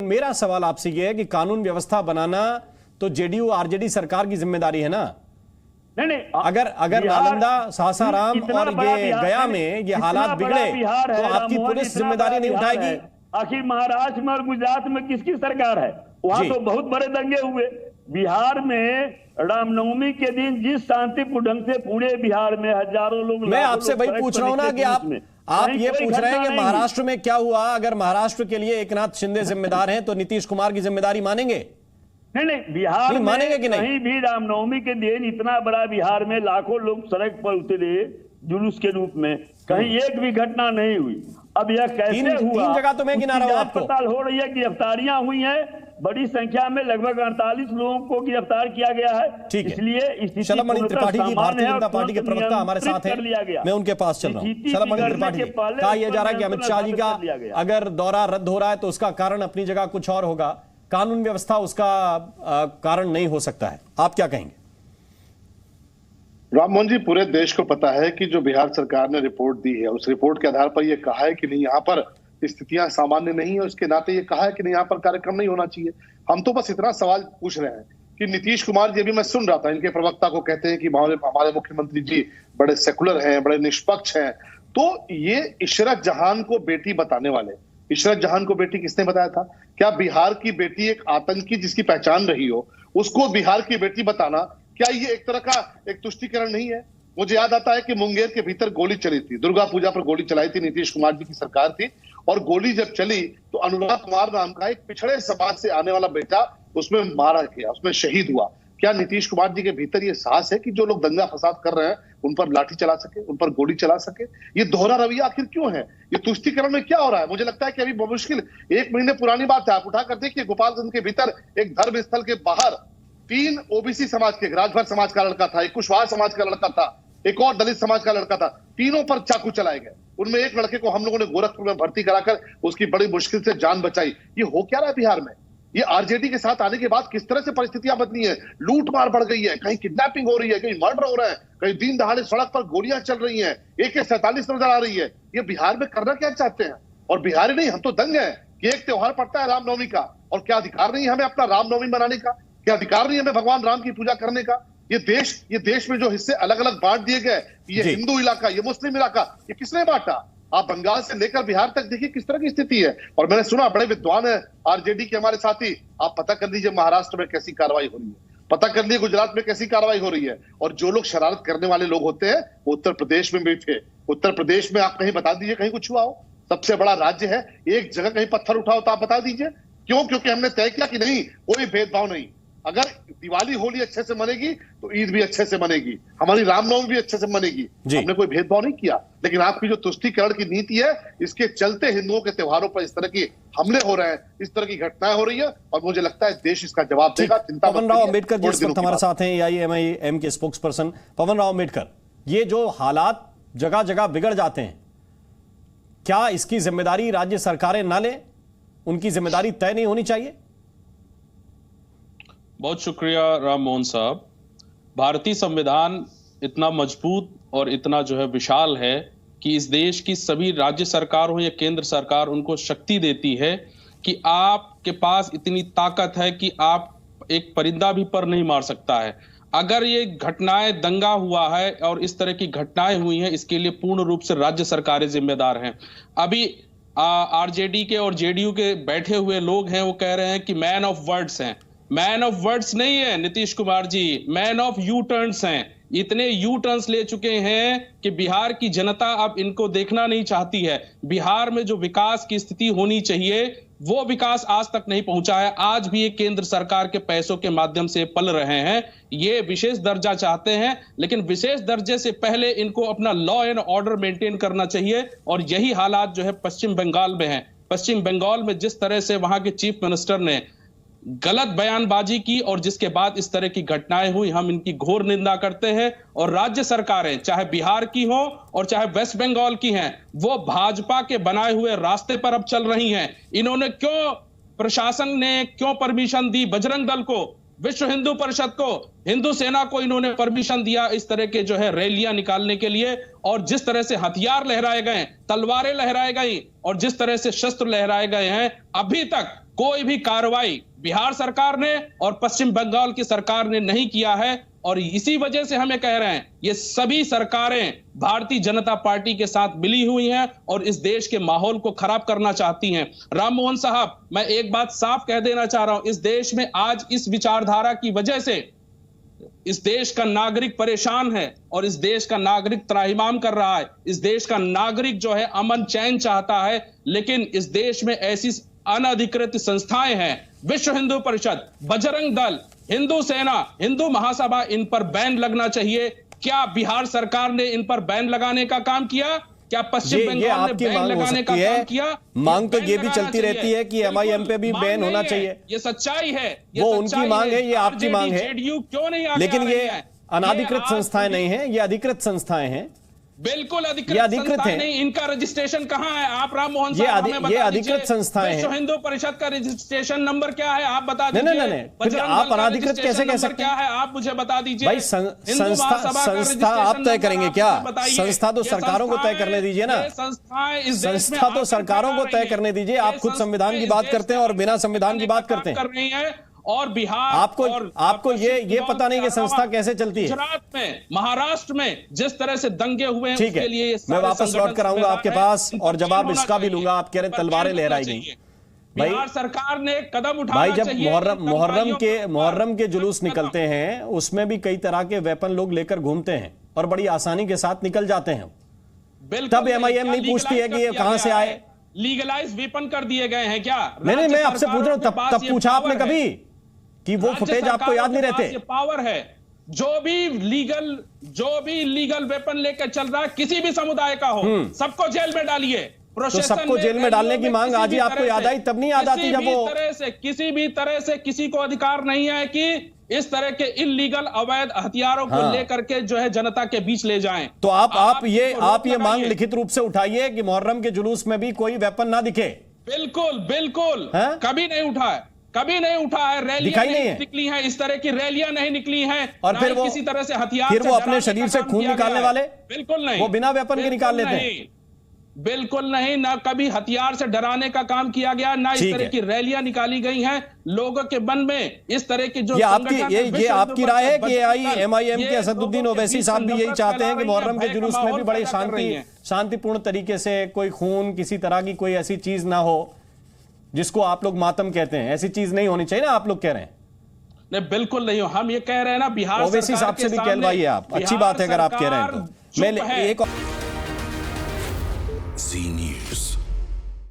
मेरा सवाल आपसे ये है कि कानून व्यवस्था बनाना तो जेडीयू आरजेडी सरकार की जिम्मेदारी है ना। नहीं, अगर नालंदा, सासाराम और ये गया में ये हालात बिगड़े तो आपकी पुलिस जिम्मेदारी नहीं उठाएगी? आखिर महाराष्ट्र में और गुजरात में किसकी सरकार है? वहां तो बहुत बड़े दंगे हुए। बिहार में रामनवमी के दिन जिस शांतिपूर्ण ढंग से पूरे बिहार में हजारों लोग, मैं आपसे वही पूछ रहा हूं ना कि आप ये पूछ रहे हैं कि महाराष्ट्र में क्या हुआ। अगर महाराष्ट्र के लिए एकनाथ शिंदे जिम्मेदार हैं तो नीतीश कुमार की जिम्मेदारी मानेंगे? नहीं, बिहार में मानेंगे कि नहीं? कहीं भी रामनवमी के दिन इतना बड़ा बिहार में लाखों लोग सड़क पर उतरे जुलूस के रूप में, कहीं एक भी घटना नहीं हुई। अब यह कैसे हुआ? तीन जगह तो मैं गिना रहा हूं आपको। पड़ताल हो रही है, गिरफ्तारियां हुई हैं, बड़ी संख्या में लगभग 48 लोगों को गिरफ्तार किया गया है। ठीक है, इसलिए शलभमणि त्रिपाठी जी भारतीय जनता पार्टी के प्रवक्ता हमारे साथ हैं, मैं उनके पास चल रहा हूं। शलभमणि त्रिपाठी, कहा यह जा रहा है कि अमित शाह जी का अगर दौरा रद्द हो रहा है तो उसका कारण अपनी जगह कुछ और होगा, कानून व्यवस्था उसका कारण नहीं हो सकता है। आप क्या कहेंगे? राममोहन जी, पूरे देश को पता है कि जो बिहार सरकार ने रिपोर्ट दी है उस रिपोर्ट के आधार पर यह कहा है कि नहीं, यहाँ पर स्थितियां सामान्य नहीं है, उसके नाते ये कहा है कि नहीं यहाँ पर कार्यक्रम नहीं होना चाहिए। हम तो बस इतना सवाल पूछ रहे हैं कि नीतीश कुमार जी, अभी मैं सुन रहा था इनके प्रवक्ता को कहते हैं कि हमारे मुख्यमंत्री जी बड़े सेकुलर हैं, बड़े निष्पक्ष हैं, तो ये इशरत जहां को बेटी बताने वाले, इशरत जहां को बेटी किसने बताया था? क्या बिहार की बेटी एक आतंकी जिसकी पहचान रही हो उसको बिहार की बेटी बताना, क्या ये एक तरह का एक तुष्टीकरण नहीं है? मुझे याद आता है कि मुंगेर के भीतर गोली चली थी, दुर्गा पूजा पर गोली चलाई थी, नीतीश कुमार जी की सरकार थी, और गोली जब चली तो अनुराग कुमार नाम का एक पिछड़े समाज से आने वाला बेटा उसमें मारा गया, उसमें शहीद हुआ। क्या नीतीश कुमार जी के भीतर ये साहस है कि जो लोग दंगा फसाद कर रहे हैं उन पर लाठी चला सके, उन पर गोली चला सके? ये दोहरा रवैया आखिर क्यों है? ये तुष्टीकरण में क्या हो रहा है? मुझे लगता है कि अभी मुश्किल 1 महीने पुरानी बात है, आप उठा कर देखिए गोपालगंज के भीतर एक धर्म स्थल के बाहर 3 ओबीसी समाज के, राजभर समाज का लड़का था, एक कुशवाहा समाज का लड़का था, एक और दलित समाज का लड़का था, तीनों पर चाकू चलाए गए। उनमें एक लड़के को हम लोगों ने गोरखपुर में भर्ती कराकर उसकी बड़ी मुश्किल से जान बचाई। ये हो क्या रहा है बिहार में? ये आरजेडी के साथ आने के बाद किस तरह से परिस्थितियां बदली है? लूट मार बढ़ गई है, कहीं किडनैपिंग हो रही है, कहीं मर्डर हो रहा है, कहीं दिन दहाड़े सड़क पर गोलियां चल रही हैं, AK-47 नजर आ रही है। ये बिहार में करना क्या चाहते हैं? और बिहारी नहीं, हम तो दंग हैं कि एक त्योहार पड़ता है रामनवमी का, और क्या अधिकार नहीं है हमें अपना रामनवमी मनाने का? क्या अधिकार नहीं है हमें भगवान राम की पूजा करने का? ये देश में जो हिस्से अलग अलग बांट दिए गए, ये हिंदू इलाका, ये मुस्लिम इलाका, ये किसने बांटा? आप बंगाल से लेकर बिहार तक देखिए किस तरह की स्थिति है। और मैंने सुना बड़े विद्वान है आरजेडी के हमारे साथी, आप पता कर लीजिए महाराष्ट्र में कैसी कार्रवाई हो रही है, पता कर लीजिए गुजरात में कैसी कार्रवाई हो रही है। और जो लोग शरारत करने वाले लोग होते हैं वो उत्तर प्रदेश में भी थे। उत्तर प्रदेश में आप कहीं बता दीजिए कहीं कुछ हुआ हो? सबसे बड़ा राज्य है, एक जगह कहीं पत्थर उठाओ तो आप बता दीजिए क्यों? क्योंकि हमने तय किया कि नहीं, कोई भेदभाव नहीं। अगर दिवाली होली अच्छे से मनेगी तो ईद भी अच्छे से मनेगी, हमारी रामनवमी भी अच्छे से मनेगी। हमने कोई भेदभाव नहीं किया। लेकिन आपकी जो तुष्टीकरण की नीति है, इसके चलते हिंदुओं के त्योहारों पर इस तरह की हमले हो रहे हैं, इस तरह की घटनाएं हो रही है, और मुझे लगता है देश इसका जवाब देगा। चिंता पवन राव अम्बेडकर जी इस वक्त हमारे साथ हैं, AIMIM के स्पोक्स पर्सन। पवन राव अम्बेडकर, ये जो हालात जगह जगह बिगड़ जाते हैं, क्या इसकी जिम्मेदारी राज्य सरकारें ना लें? उनकी जिम्मेदारी तय नहीं होनी चाहिए? बहुत शुक्रिया राम मोहन साहब। भारतीय संविधान इतना मजबूत और इतना जो है विशाल है कि इस देश की सभी राज्य सरकार हो या केंद्र सरकार उनको शक्ति देती है कि आपके पास इतनी ताकत है कि आप एक परिंदा भी पर नहीं मार सकता है। अगर ये घटनाएं, दंगा हुआ है और इस तरह की घटनाएं हुई हैं, इसके लिए पूर्ण रूप से राज्य सरकारें जिम्मेदार हैं। अभी आरजेडी के और जेडीयू के बैठे हुए लोग हैं, वो कह रहे हैं कि मैन ऑफ वर्ड्स हैं। मैन ऑफ वर्ड्स नहीं है Nitish Kumar ji, man of you turns हैं। इतने यू टर्न्स ले चुके हैं कि बिहार की जनता अब इनको देखना नहीं चाहती है। बिहार में जो विकास की स्थिति होनी चाहिए वो विकास आज तक नहीं पहुंचा है। आज भी ये केंद्र सरकार के पैसों के माध्यम से पल रहे हैं। ये विशेष दर्जा चाहते हैं, लेकिन विशेष दर्जे से पहले इनको अपना लॉ एंड ऑर्डर मेंटेन करना चाहिए। और यही हालात जो है पश्चिम बंगाल में है। पश्चिम बंगाल में जिस तरह से वहां के चीफ मिनिस्टर ने गलत बयानबाजी की और जिसके बाद इस तरह की घटनाएं हुई, हम इनकी घोर निंदा करते हैं। और राज्य सरकारें चाहे बिहार की हो और चाहे वेस्ट बंगाल की हैं, वो भाजपा के बनाए हुए रास्ते पर अब चल रही हैं। इन्होंने क्यों, प्रशासन ने क्यों परमिशन दी बजरंग दल को विश्व हिंदू परिषद को, हिंदू सेना को इन्होंने परमिशन दिया इस तरह के जो है रैलियां निकालने के लिए, और जिस तरह से हथियार लहराए गए, तलवारें लहराई गई और जिस तरह से शस्त्र लहराए गए हैं, अभी तक कोई भी कार्रवाई बिहार सरकार ने और पश्चिम बंगाल की सरकार ने नहीं किया है। और इसी वजह से हमें कह रहे हैं ये सभी सरकारें भारतीय जनता पार्टी के साथ मिली हुई हैं और इस देश के माहौल को खराब करना चाहती हैं। राम मोहन साहब, मैं एक बात साफ कह देना चाह रहा हूं, इस देश में आज इस विचारधारा की वजह से इस देश का नागरिक परेशान है और इस देश का नागरिक त्राहिमाम कर रहा है। इस देश का नागरिक जो है अमन चैन चाहता है, लेकिन इस देश में ऐसी अनधिकृत संस्थाएं हैं, विश्व हिंदू परिषद, बजरंग दल, हिंदू सेना, हिंदू महासभा, इन पर बैन लगना चाहिए। क्या बिहार सरकार ने इन पर बैन लगाने का काम किया? क्या पश्चिम बंगाल ने बैन लगाने का काम किया? मांग तो ये भी चलती रहती है कि एमआईएम पे भी बैन होना चाहिए। ये सच्चाई है, वो उनकी मांग है, ये आपकी मांग है। क्यों नहीं आगे लेकिन ये अनाधिकृत संस्थाएं नहीं है, ये अधिकृत संस्थाएं हैं। बिल्कुल अधिकृत संस्थाएं नहीं, इनका रजिस्ट्रेशन कहां है? आप राम मोहन साहब हमें बता ये अधिकृत संस्थाएं हैं। विश्व हिंदू परिषद का रजिस्ट्रेशन नंबर क्या है? आप बता दीजिए। नहीं, आप अनाधिकृत कैसे कह सकते हैं? क्या है आप मुझे बता दीजिए भाई। संस्था आप तय करेंगे क्या? संस्था तो सरकारों को तय करने दीजिए ना। संस्था तो सरकारों को तय करने दीजिए। आप खुद संविधान की बात करते हैं और बिना संविधान की बात करते हैं। और बिहार आपको ये पता नहीं कि संस्था कैसे चलती है। गुजरात में, महाराष्ट्र में जिस तरह से दंगे हुए हैं, ठीक है, मैं वापस लौट कर आऊंगा आपके पास और जवाब इसका भी लूंगा। आप कह रहे तलवारें लहराई गई। बिहार सरकार ने कदम उठाना भाई, जब चाहिए। मुहर्रम के जुलूस निकलते हैं, उसमें भी कई तरह के वेपन लोग लेकर घूमते हैं और बड़ी आसानी के साथ निकल जाते हैं। तब एमआईएम नहीं पूछती है कि ये कहां से आए। लीगलाइज वेपन कर दिए गए हैं क्या? नहीं, मैं आपसे पूछ रहा हूं, तब पूछा आपने कभी कि वो फुटेज आपको याद नहीं रहते? पावर है, जो भी लीगल वेपन लेकर चल रहा है, किसी भी समुदाय का हो, सबको जेल में डालिए। तो सबको जेल में डालने की मांग आज ही आपको याद आई? तब नहीं याद आती जब वो किसी भी तरह से किसी को अधिकार नहीं है कि इस तरह के इलीगल अवैध हथियारों को लेकर के जो है जनता के बीच ले जाएं। तो आप ये मांग लिखित रूप से उठाइए कि मुहर्रम के जुलूस में भी कोई वेपन ना दिखे। बिल्कुल कभी नहीं उठा है, कभी नहीं उठा है। रैलियां नहीं निकली हैं, इस तरह की रैलियां नहीं निकली हैं। और फिर वो किसी तरह से हथियार, फिर वो अपने शरीर से खून निकालने वाले? बिल्कुल नहीं, वो बिना वेपन के निकाल लेते हैं। बिल्कुल नहीं, ना कभी हथियार से डराने का काम किया गया, ना इस तरह की रैलियां निकाली गई हैं। लोगों के मन में इस तरह की जो ये आपकी राय है कि एमआईएम के असदुद्दीन ओवैसी साहब भी यही चाहते हैं कि मुहर्रम के जुलूस में भी बड़े शांतिपूर्ण तरीके से कोई खून, किसी तरह की कोई ऐसी चीज ना हो जिसको आप लोग मातम कहते हैं? ऐसी चीज नहीं होनी चाहिए ना, आप लोग कह रहे हैं? नहीं, बिल्कुल नहीं हो। हम ये कह रहे हैं ना, बिहार ओवैसी साहब से भी कहलवाइए आप। अच्छी बात है अगर आप कह रहे हैं तो। मैं एक